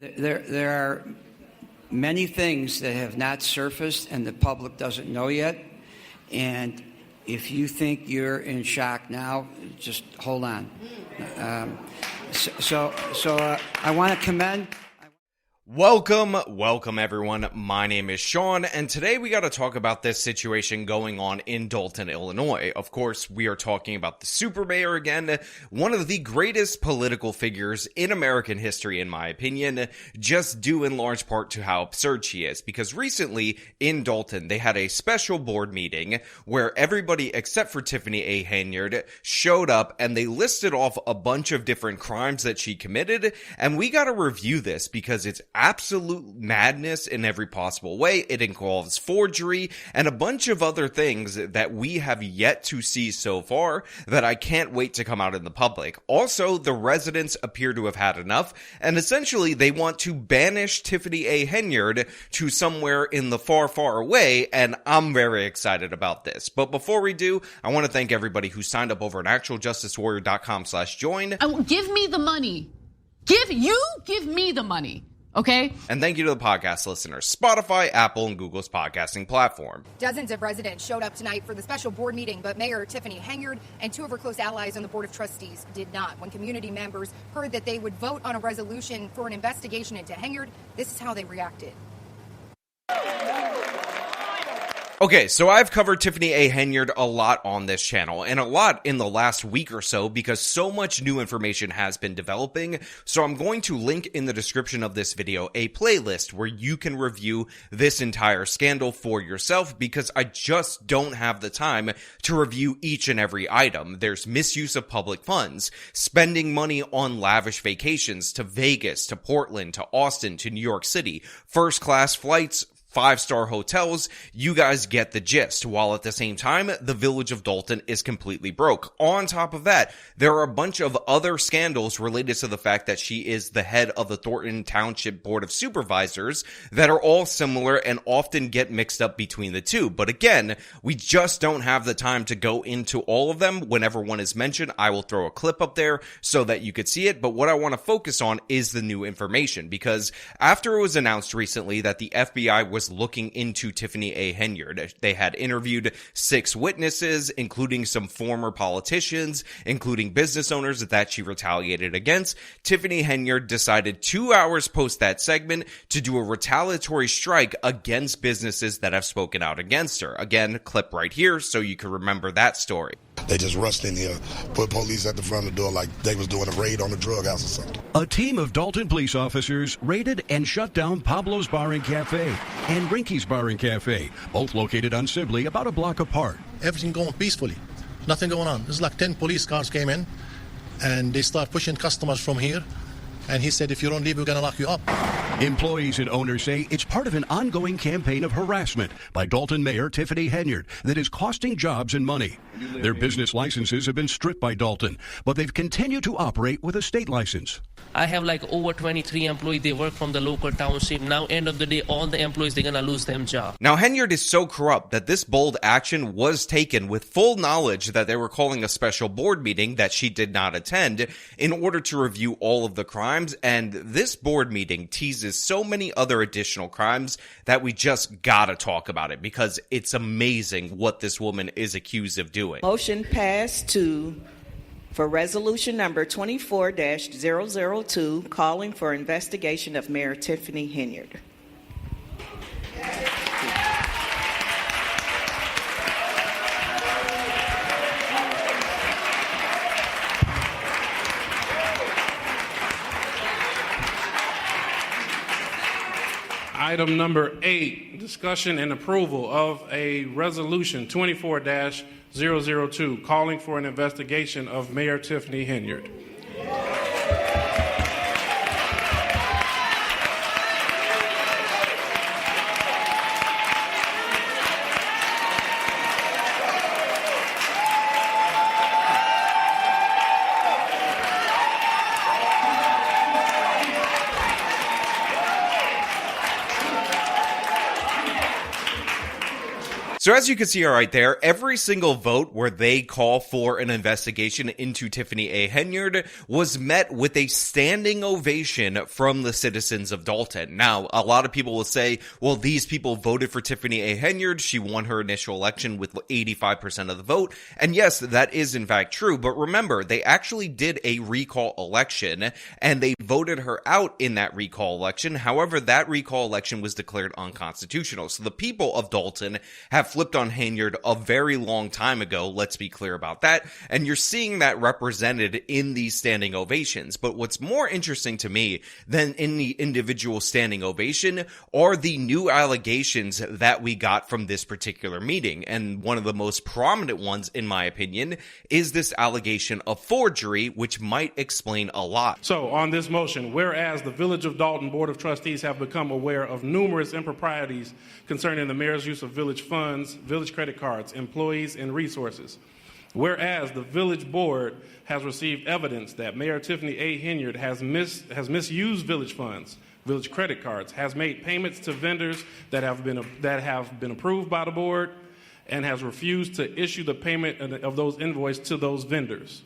There are many things that have not surfaced and the public doesn't know yet. And if you think you're in shock now, just hold on. So I want to commend. Welcome everyone. My name is Sean, and today we got to talk about this situation going on in Dalton, Illinois. Of course, we are talking about the super mayor again, one of the greatest political figures in American history, in my opinion, just due in large part to how absurd she is. Because recently in Dalton, they had a special board meeting where everybody except for Tiffany A. Henyard showed up, and they listed off a bunch of different crimes that she committed, and we got to review this because it's absolute madness in every possible way. It involves forgery and a bunch of other things that we have yet to see so far that I can't wait to come out in the public. Also, the residents appear to have had enough, and essentially they want to banish Tiffany A. Henyard to somewhere in the far, far away, and I'm very excited about this. But before we do, I want to thank everybody who signed up over at actualjusticewarrior.com/join. Give me the money. Give me the money. Okay. And thank you to the podcast listeners, Spotify, Apple, and Google's podcasting platform. Dozens of residents showed up tonight for the special board meeting, but Mayor Tiffany Henyard and two of her close allies on the Board of Trustees did not. When community members heard that they would vote on a resolution for an investigation into Henyard, this is how they reacted. Okay, so I've covered Tiffany A. Henyard a lot on this channel, and a lot in the last week or so, because so much new information has been developing. So I'm going to link in the description of this video a playlist where you can review this entire scandal for yourself, because I just don't have the time to review each and every item. There's misuse of public funds, spending money on lavish vacations to Vegas, to Portland, to Austin, to New York City, first-class flights, 5-star hotels. You guys get the gist. While at the same time, the village of Dalton is completely broke. On top of that, there are a bunch of other scandals related to the fact that she is the head of the Thornton Township Board of Supervisors that are all similar and often get mixed up between the two. But again, we just don't have the time to go into all of them. Whenever one is mentioned, I will throw a clip up there so that you could see it. But what I want to focus on is the new information, because after it was announced recently that the FBI was looking into Tiffany A. Henyard, they had interviewed 6 witnesses, including some former politicians, including business owners that she retaliated against. Tiffany Henyard decided 2 hours post that segment to do a retaliatory strike against businesses that have spoken out against her. Again, clip right here so you can remember that story. They just rushed in here, put police at the front of the door like they was doing a raid on a drug house or something. A team of Dalton police officers raided and shut down Pablo's Bar and Cafe and Rinky's Bar and Cafe, both located on Sibley, about a block apart. Everything going peacefully. Nothing going on. It's like 10 police cars came in, and they start pushing customers from here. And he said, if you don't leave, we're going to lock you up. Employees and owners say it's part of an ongoing campaign of harassment by Dalton Mayor Tiffany Henyard that is costing jobs and money. Their business licenses have been stripped by Dalton, but they've continued to operate with a state license. I have like over 23 employees. They work from the local township. Now, end of the day, all the employees, they're going to lose their job. Now, Henyard is so corrupt that this bold action was taken with full knowledge that they were calling a special board meeting that she did not attend in order to review all of the crimes. And this board meeting teases so many other additional crimes that we just gotta talk about it, because it's amazing what this woman is accused of doing. Motion passed for resolution number 24-002, calling for investigation of Mayor Tiffany Henyard. Item number 8, discussion and approval of a resolution 24-002, calling for an investigation of Mayor Tiffany Henyard. So as you can see right there, every single vote where they call for an investigation into Tiffany A. Henyard was met with a standing ovation from the citizens of Dalton. Now, a lot of people will say, well, these people voted for Tiffany A. Henyard. She won her initial election with 85% of the vote. And yes, that is in fact true. But remember, they actually did a recall election and they voted her out in that recall election. However, that recall election was declared unconstitutional. So the people of Dalton have flipped on Henyard a very long time ago. Let's be clear about that. And you're seeing that represented in these standing ovations. But what's more interesting to me than in the individual standing ovation are the new allegations that we got from this particular meeting. And one of the most prominent ones, in my opinion, is this allegation of forgery, which might explain a lot. So on this motion, whereas the Village of Dalton Board of Trustees have become aware of numerous improprieties concerning the mayor's use of village funds, village credit cards, employees, and resources. Whereas the village board has received evidence that Mayor Tiffany A. Henyard has misused village funds, village credit cards, has made payments to vendors that have been approved by the board, and has refused to issue the payment of those invoices to those vendors.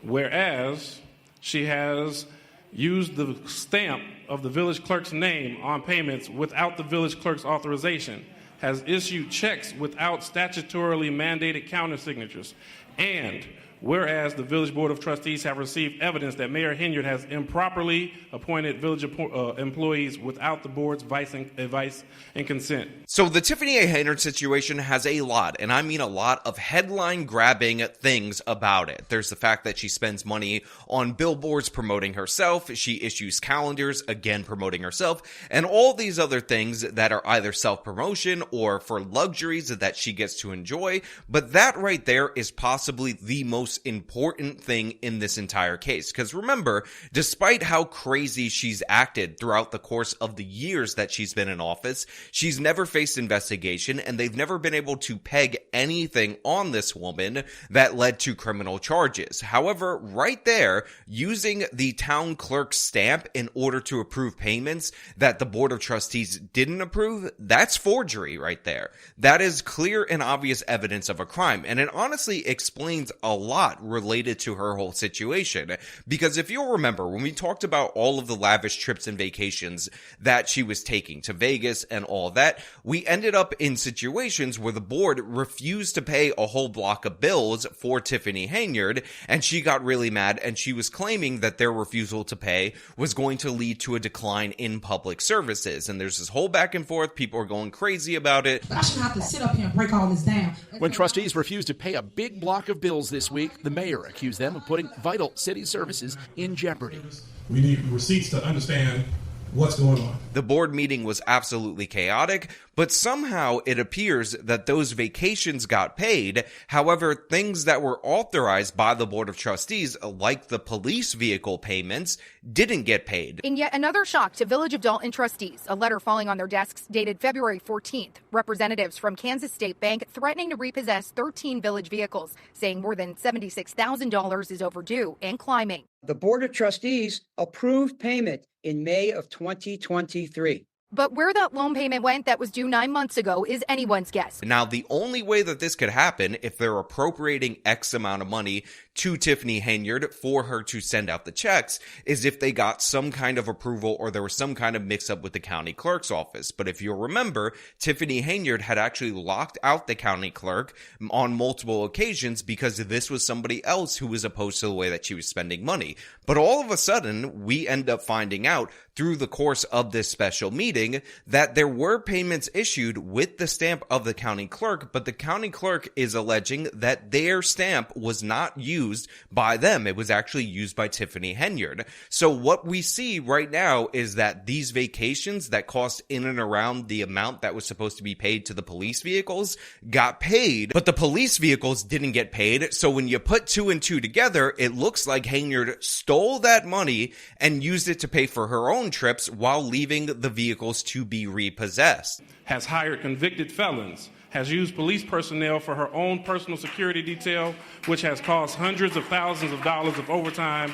Whereas she has used the stamp of the village clerk's name on payments without the village clerk's authorization, has issued checks without statutorily mandated countersignatures, and whereas the Village Board of Trustees have received evidence that Mayor Henyard has improperly appointed village employees without the board's advice and consent. So the Tiffany A. Henyard situation has a lot, and I mean a lot, of headline-grabbing things about it. There's the fact that she spends money on billboards promoting herself, she issues calendars, again promoting herself, and all these other things that are either self-promotion or for luxuries that she gets to enjoy, but that right there is possibly the most important thing in this entire case. Because remember, despite how crazy she's acted throughout the course of the years that she's been in office, she's never faced investigation, and they've never been able to peg anything on this woman that led to criminal charges. However, right there, using the town clerk's stamp in order to approve payments that the Board of Trustees didn't approve, that's forgery right there. That is clear and obvious evidence of a crime, and it honestly explains a lot related to her whole situation. Because if you'll remember, when we talked about all of the lavish trips and vacations that she was taking to Vegas and all that, we ended up in situations where the board refused to pay a whole block of bills for Tiffany Henyard, and she got really mad, and she was claiming that their refusal to pay was going to lead to a decline in public services. And there's this whole back and forth. People are going crazy about it. I shouldn't have to sit up here and break all this down. When trustees refused to pay a big block of bills this week, the mayor accused them of putting vital city services in jeopardy. We need receipts to understand what's going on. The board meeting was absolutely chaotic, but somehow it appears that those vacations got paid. However, things that were authorized by the Board of Trustees, like the police vehicle payments, didn't get paid. In yet another shock to Village of Dalton trustees, a letter falling on their desks dated February 14th, representatives from Kansas State Bank threatening to repossess 13 village vehicles, saying more than $76,000 is overdue and climbing. The Board of Trustees approved payment in May of 2023. But where that loan payment went that was due 9 months ago is anyone's guess. Now, the only way that this could happen, if they're appropriating X amount of money to Tiffany Henyard for her to send out the checks, is if they got some kind of approval or there was some kind of mix-up with the county clerk's office. But if you'll remember, Tiffany Henyard had actually locked out the county clerk on multiple occasions because this was somebody else who was opposed to the way that she was spending money. But all of a sudden, we end up finding out through the course of this special meeting that there were payments issued with the stamp of the county clerk, but the county clerk is alleging that their stamp was not used by them. It was actually used by Tiffany Henyard. So what we see right now is that these vacations that cost in and around the amount that was supposed to be paid to the police vehicles got paid, but the police vehicles didn't get paid. So when you put two and two together, it looks like Henyard stole that money and used it to pay for her own trips while leaving the vehicles to be repossessed. Has hired convicted felons, has used police personnel for her own personal security detail, which has cost hundreds of thousands of dollars of overtime,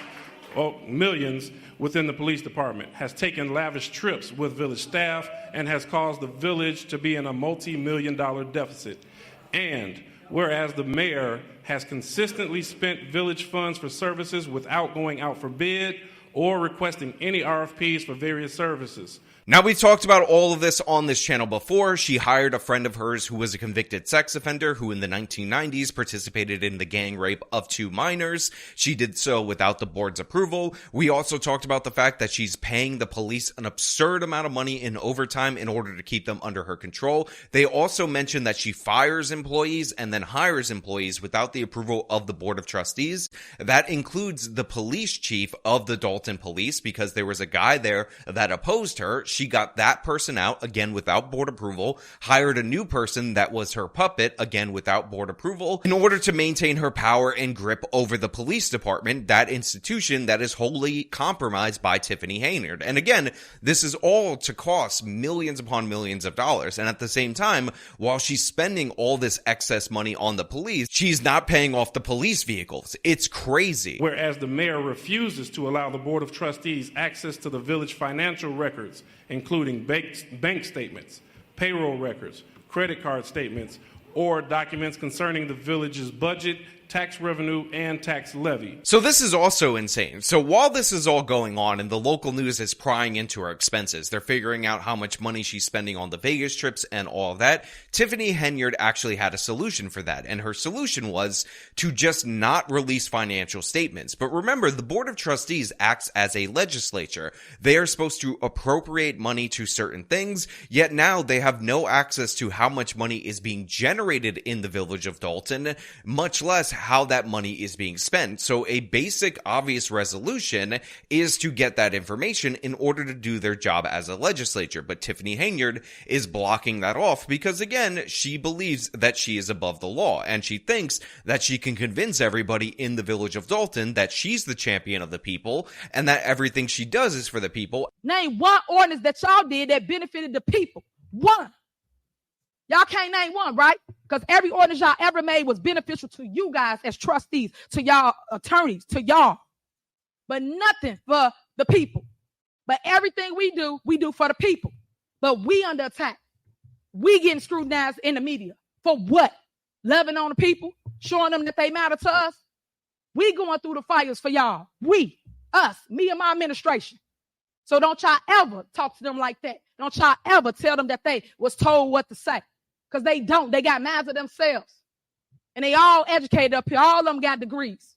millions, within the police department, has taken lavish trips with village staff, and has caused the village to be in a multi-million-dollar deficit. And whereas the mayor has consistently spent village funds for services without going out for bid or requesting any RFPs for various services. Now, we've talked about all of this on this channel before. She hired a friend of hers who was a convicted sex offender who in the 1990s participated in the gang rape of 2 minors. She did so without the board's approval. We also talked about the fact that she's paying the police an absurd amount of money in overtime in order to keep them under her control. They also mentioned that she fires employees and then hires employees without the approval of the board of trustees. That includes the police chief of the Dalton Police, because there was a guy there that opposed her. She got that person out, again, without board approval, hired a new person that was her puppet, again, without board approval, in order to maintain her power and grip over the police department, that institution that is wholly compromised by Tiffany Henyard. And again, this is all to cost millions upon millions of dollars. And at the same time, while she's spending all this excess money on the police, she's not paying off the police vehicles. It's crazy. Whereas the mayor refuses to allow the board of trustees access to the village financial records, including bank statements, payroll records, credit card statements, or documents concerning the village's budget, tax revenue, and tax levy. So this is also insane. So while this is all going on and the local news is prying into her expenses, they're figuring out how much money she's spending on the Vegas trips and all of that, Tiffany Henyard actually had a solution for that. And her solution was to just not release financial statements. But remember, the Board of Trustees acts as a legislature. They are supposed to appropriate money to certain things, yet now they have no access to how much money is being generated in the village of Dalton, much less how that money is being spent. So a basic, obvious resolution is to get that information in order to do their job as a legislature. But Tiffany Henyard is blocking that off because, again, she believes that she is above the law, and she thinks that she can convince everybody in the village of Dalton that she's the champion of the people and that everything she does is for the people. Name one ordinance that y'all did that benefited the people. One. Y'all can't name one, right? Because every ordinance y'all ever made was beneficial to you guys as trustees, to y'all attorneys, to y'all. But nothing for the people. But everything we do for the people. But we under attack. We getting scrutinized in the media. For what? Loving on the people? Showing them that they matter to us? We going through the fires for y'all. We, us, me and my administration. So don't y'all ever talk to them like that. Don't y'all ever tell them that they was told what to say. Because they don't. They got minds of themselves. And they all educated up here. All of them got degrees.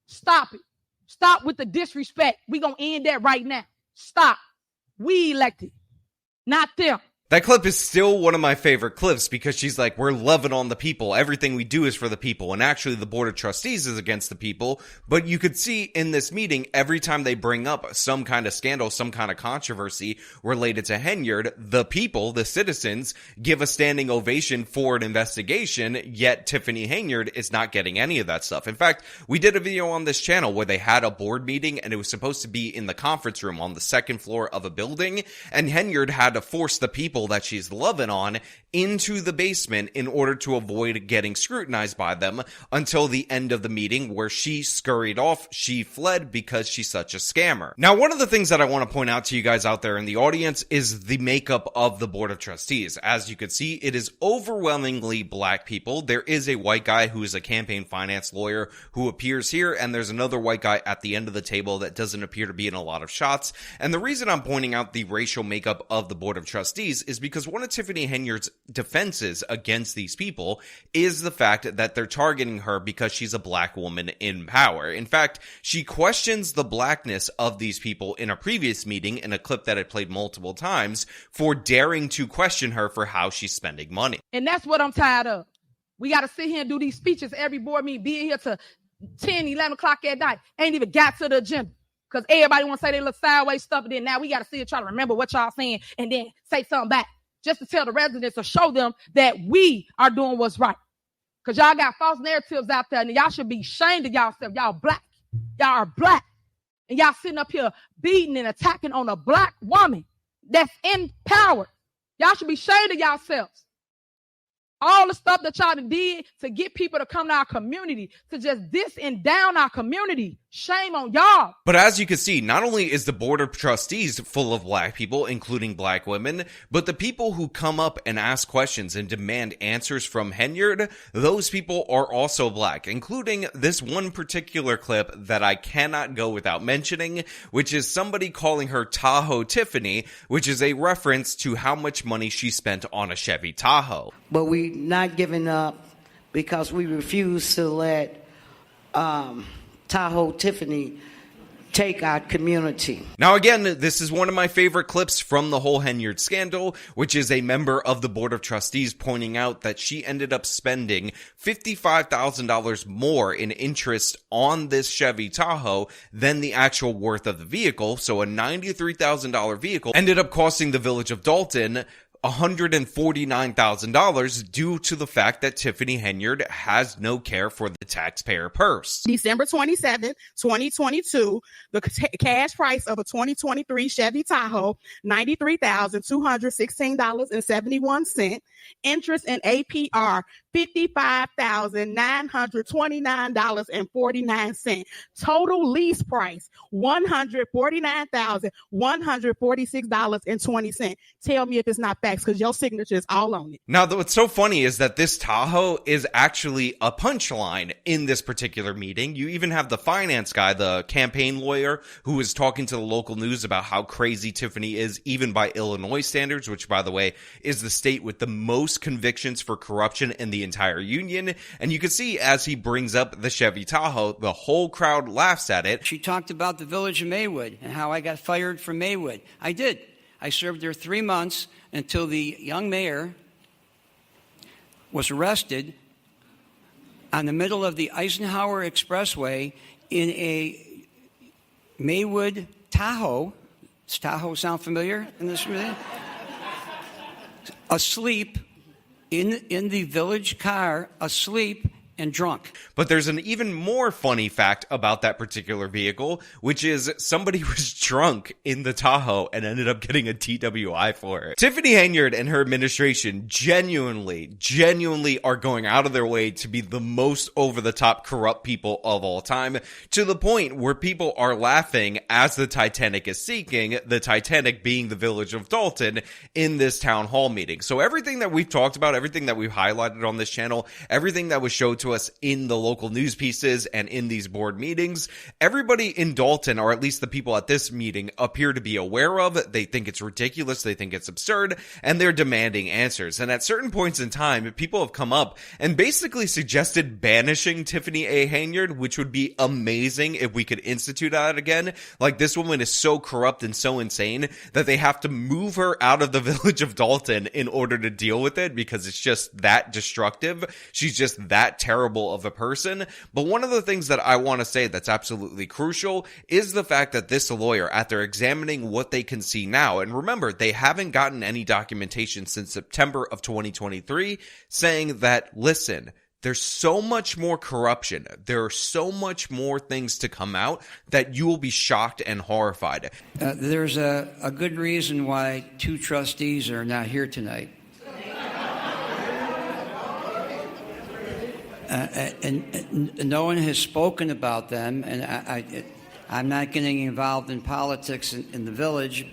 Stop it. Stop with the disrespect. We going to end that right now. Stop. We elected, not them. That clip is still one of my favorite clips because she's like, we're loving on the people. Everything we do is for the people. And actually, the Board of Trustees is against the people. But you could see in this meeting, every time they bring up some kind of scandal, some kind of controversy related to Henyard, the people, the citizens, give a standing ovation for an investigation, yet Tiffany Henyard is not getting any of that stuff. In fact, we did a video on this channel where they had a board meeting, and it was supposed to be in the conference room on the second floor of a building, and Henyard had to force the people that she's loving on into the basement in order to avoid getting scrutinized by them until the end of the meeting, where she scurried off. She fled because she's such a scammer. Now, one of the things that I want to point out to you guys out there in the audience is the makeup of the Board of Trustees. As you can see, it is overwhelmingly black people. There is a white guy who is a campaign finance lawyer who appears here, and there's another white guy at the end of the table that doesn't appear to be in a lot of shots. And the reason I'm pointing out the racial makeup of the Board of Trustees is because one of Tiffany Henyard's defenses against these people is the fact that they're targeting her because she's a black woman in power. In fact, she questions the blackness of these people in a previous meeting, in a clip that I played multiple times, for daring to question her for how she's spending money. And that's what I'm tired of. We got to sit here and do these speeches every board meeting, being here to 10, 11 o'clock at night. Ain't even got to the agenda. Because everybody want to say they look sideways stuff, and then now we got to sit here try to remember what y'all saying and then say something back. Just to tell the residents or show them that we are doing what's right. Because y'all got false narratives out there, and y'all should be ashamed of yourself. Y'all black. Y'all are black. And y'all sitting up here beating and attacking on a black woman that's in power. Y'all should be ashamed of yourselves. All the stuff that y'all did to get people to come to our community, to just diss and down our community, Shame on y'all. But as you can see, not only is the Board of Trustees full of black people, including black women, but the people who come up and ask questions and demand answers from Henyard, those people are also black, including this one particular clip that I cannot go without mentioning, which is somebody calling her Tahoe Tiffany, which is a reference to how much money she spent on a Chevy Tahoe. But we not giving up because we refuse to let Tahoe Tiffany take our community. Now again, this is one of my favorite clips from the whole Henyard scandal, which is a member of the Board of Trustees pointing out that she ended up spending $55,000 more in interest on this Chevy Tahoe than the actual worth of the vehicle. So a $93,000 vehicle ended up costing the village of Dalton $149,000 due to the fact that Tiffany Henyard has no care for the taxpayer purse. December 27, 2022, the cash price of a 2023 Chevy Tahoe, $93,216.71. Interest and APR, $55,929.49. Total lease price, $149,146.20. Tell me if it's not facts, because your signature is all on it. Now, what's so funny is that this Tahoe is actually a punchline in this particular meeting. You even have the finance guy, the campaign lawyer, who is talking to the local news about how crazy Tiffany is, even by Illinois standards, which, by the way, is the state with the most convictions for corruption in the entire union. And you can see as he brings up the Chevy Tahoe, the whole crowd laughs at it. She talked about the village of Maywood and how I got fired from Maywood. I did. I served there 3 months until the young mayor was arrested on the middle of the Eisenhower Expressway in a Maywood Tahoe. Does Tahoe sound familiar in this meeting? Asleep in the village car, asleep and drunk. But there's an even more funny fact about that particular vehicle, which is somebody was drunk in the Tahoe and ended up getting a TWI for it. Tiffany Henyard and her administration genuinely are going out of their way to be the most over-the-top corrupt people of all time, to the point where people are laughing as the Titanic is sinking, the Titanic being the village of Dalton, in this town hall meeting. So everything that we've talked about, everything that we've highlighted on this channel, everything that was showed to us in the local news pieces and in these board meetings, everybody in Dalton, or at least the people at this meeting, appear to be aware of. They think it's ridiculous, they think it's absurd, and they're demanding answers. And at certain points in time, people have come up and basically suggested banishing Tiffany A. Henyard, which would be amazing if we could institute that again. Like, this woman is so corrupt and so insane that they have to move her out of the village of Dalton in order to deal with it, because it's just that destructive. She's just that terrible of a person. But one of the things that I want to say that's absolutely crucial is the fact that this lawyer, after examining what they can see now, and remember, they haven't gotten any documentation since September of 2023, saying that, listen, there's so much more corruption, there are so much more things to come out that you will be shocked and horrified. There's a good reason why 2 trustees are not here tonight. And no one has spoken about them, and I'm not getting involved in politics in the village,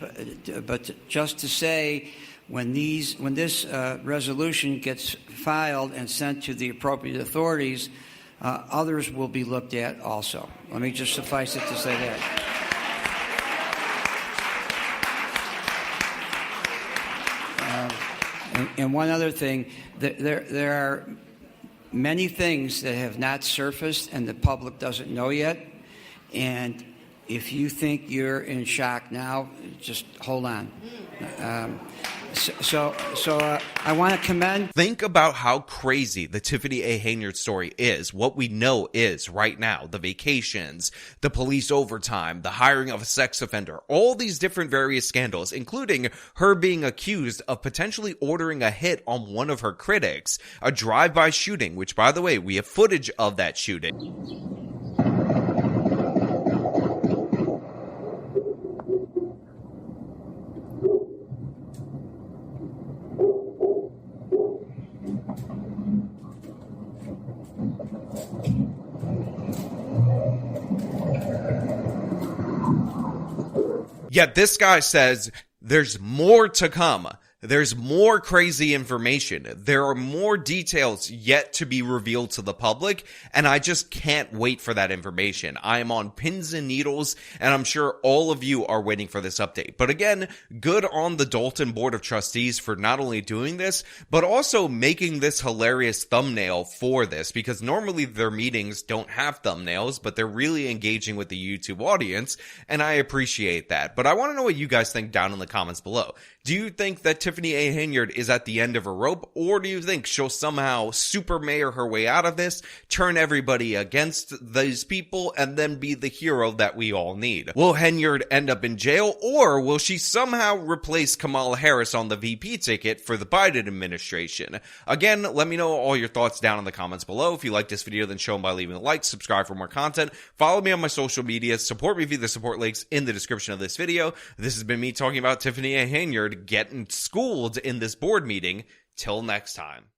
but just to say, when this resolution gets filed and sent to the appropriate authorities, others will be looked at also. Let me just suffice it to say that. And one other thing, there are many things that have not surfaced and the public doesn't know yet. And if you think you're in shock now, just hold on. So I want to commend. Think about how crazy the Tiffany A. Henyard story is. What we know is right now, the vacations, the police overtime, the hiring of a sex offender, all these different various scandals, including her being accused of potentially ordering a hit on one of her critics, a drive-by shooting, which, by the way, we have footage of that shooting. Yet this guy says there's more to come. There's more crazy information. There are more details yet to be revealed to the public, and I just can't wait for that information. I am on pins and needles, and I'm sure all of you are waiting for this update. But again, good on the Dalton Board of Trustees for not only doing this, but also making this hilarious thumbnail for this, because normally their meetings don't have thumbnails, but they're really engaging with the YouTube audience, and I appreciate that. But I want to know what you guys think down in the comments below. Do you think that Tiffany A. Henyard is at the end of her rope, or do you think she'll somehow super mayor her way out of this, turn everybody against these people, and then be the hero that we all need? Will Henyard end up in jail, or will she somehow replace Kamala Harris on the VP ticket for the Biden administration? Again, let me know all your thoughts down in the comments below. If you like this video, then show them by leaving a like, subscribe for more content, follow me on my social media, support me via the support links in the description of this video. This has been me talking about Tiffany A. Henyard getting schooled in this board meeting. Till next time.